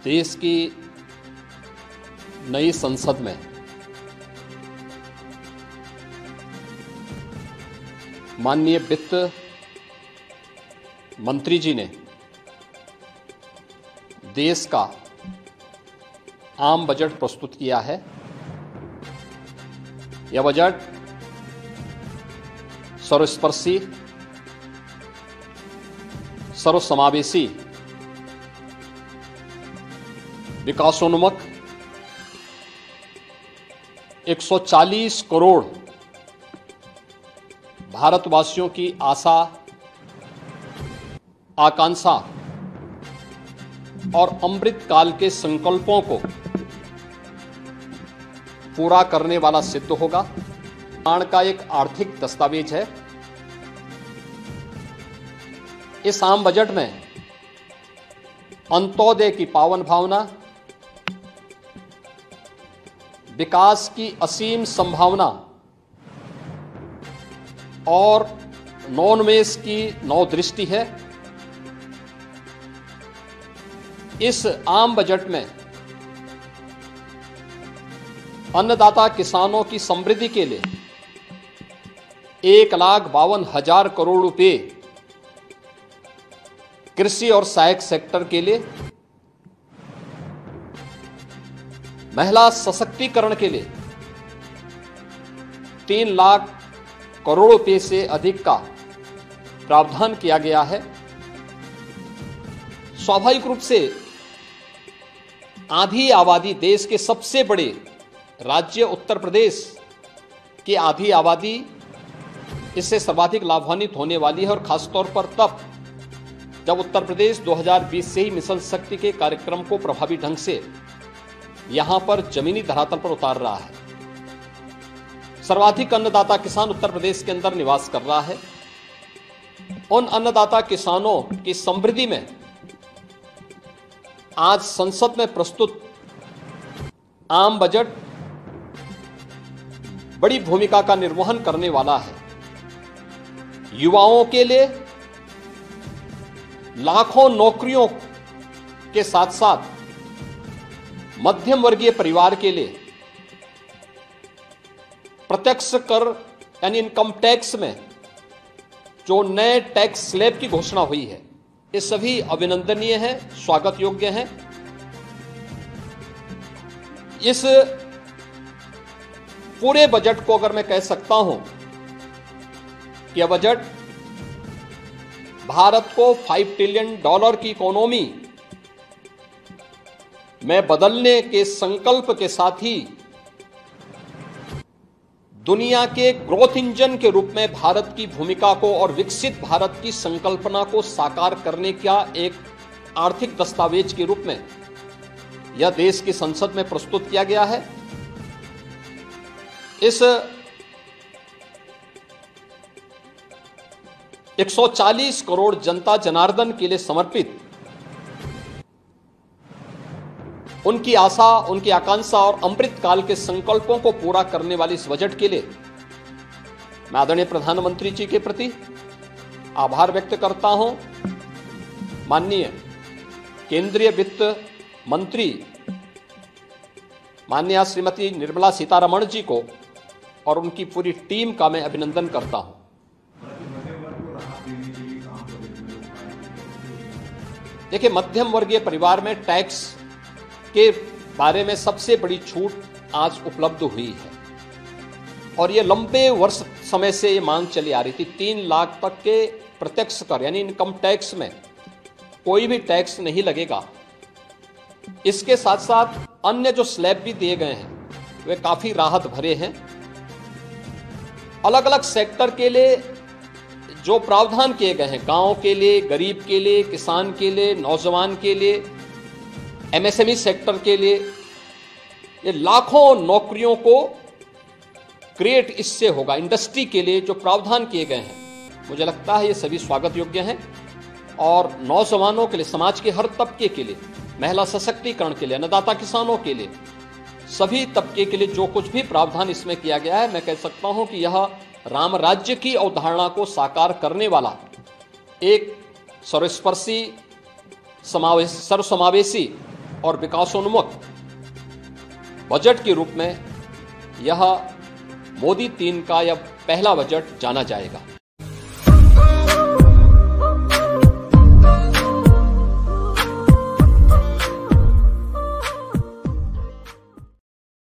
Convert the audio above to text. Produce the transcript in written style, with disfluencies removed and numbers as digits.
देश की नई संसद में माननीय वित्त मंत्री जी ने देश का आम बजट प्रस्तुत किया है। यह बजट सर्वस्पर्शी, सर्वसमावेशी, विकासोन्मुख 140 करोड़ भारतवासियों की आशा, आकांक्षा और अमृत काल के संकल्पों को पूरा करने वाला सिद्ध होगा। निर्माण का एक आर्थिक दस्तावेज है। इस आम बजट में अंत्योदय की पावन भावना, विकास की असीम संभावना और नवोन्मेष की नवदृष्टि है। इस आम बजट में अन्नदाता किसानों की समृद्धि के लिए 1,52,000 करोड़ रुपए, कृषि और सहायक सेक्टर के लिए, महिला सशक्तिकरण के लिए 3 लाख करोड़ रुपए से अधिक का प्रावधान किया गया है। स्वाभाविक रूप से आधी आबादी, देश के सबसे बड़े राज्य उत्तर प्रदेश की आधी आबादी इससे सर्वाधिक लाभान्वित होने वाली है, और खासतौर पर तब जब उत्तर प्रदेश 2020 से ही मिशन शक्ति के कार्यक्रम को प्रभावी ढंग से यहां पर जमीनी धरातल पर उतार रहा है। सर्वाधिक अन्नदाता किसान उत्तर प्रदेश के अंदर निवास कर रहा है। उन अन्नदाता किसानों की समृद्धि में आज संसद में प्रस्तुत आम बजट बड़ी भूमिका का निर्वहन करने वाला है। युवाओं के लिए लाखों नौकरियों के साथ साथ मध्यम वर्गीय परिवार के लिए प्रत्यक्ष कर यानी इनकम टैक्स में जो नए टैक्स स्लैब की घोषणा हुई है, ये सभी अभिनंदनीय है, स्वागत योग्य है। इस पूरे बजट को अगर मैं कह सकता हूं कि यह बजट भारत को $5 ट्रिलियन की इकोनॉमी में बदलने के संकल्प के साथ ही दुनिया के ग्रोथ इंजन के रूप में भारत की भूमिका को और विकसित भारत की संकल्पना को साकार करने का एक आर्थिक दस्तावेज के रूप में यह देश की संसद में प्रस्तुत किया गया है। इस 140 करोड़ जनता जनार्दन के लिए समर्पित, उनकी आशा, उनकी आकांक्षा और अमृत काल के संकल्पों को पूरा करने वाले इस बजट के लिए मैं आदरणीय प्रधानमंत्री जी के प्रति आभार व्यक्त करता हूं। माननीय केंद्रीय वित्त मंत्री माननीय श्रीमती निर्मला सीतारमण जी को और उनकी पूरी टीम का मैं अभिनंदन करता हूं। देखिए, मध्यम वर्गीय परिवार में टैक्स के बारे में सबसे बड़ी छूट आज उपलब्ध हुई है, और ये लंबे वर्ष समय से ये मांग चली आ रही थी। 3 लाख तक के प्रत्यक्ष कर यानी इनकम टैक्स में कोई भी टैक्स नहीं लगेगा। इसके साथ साथ अन्य जो स्लैब भी दिए गए हैं वे काफी राहत भरे हैं। अलग अलग सेक्टर के लिए जो प्रावधान किए गए हैं, गांव के लिए, गरीब के लिए, किसान के लिए, नौजवान के लिए, एमएसएमई सेक्टर के लिए, ये लाखों नौकरियों को क्रिएट इससे होगा। इंडस्ट्री के लिए जो प्रावधान किए गए हैं, मुझे लगता है ये सभी स्वागत योग्य हैं। और नौजवानों के लिए, समाज के हर तबके के लिए, महिला सशक्तिकरण के लिए, अन्नदाता किसानों के लिए, सभी तबके के लिए जो कुछ भी प्रावधान इसमें किया गया है, मैं कह सकता हूं कि यह राम राज्य की अवधारणा को साकार करने वाला एक सर्वस्पर्शी, सर्वसमावेशी और विकासोन्मुख बजट के रूप में यह मोदी 3 का यह पहला बजट जाना जाएगा।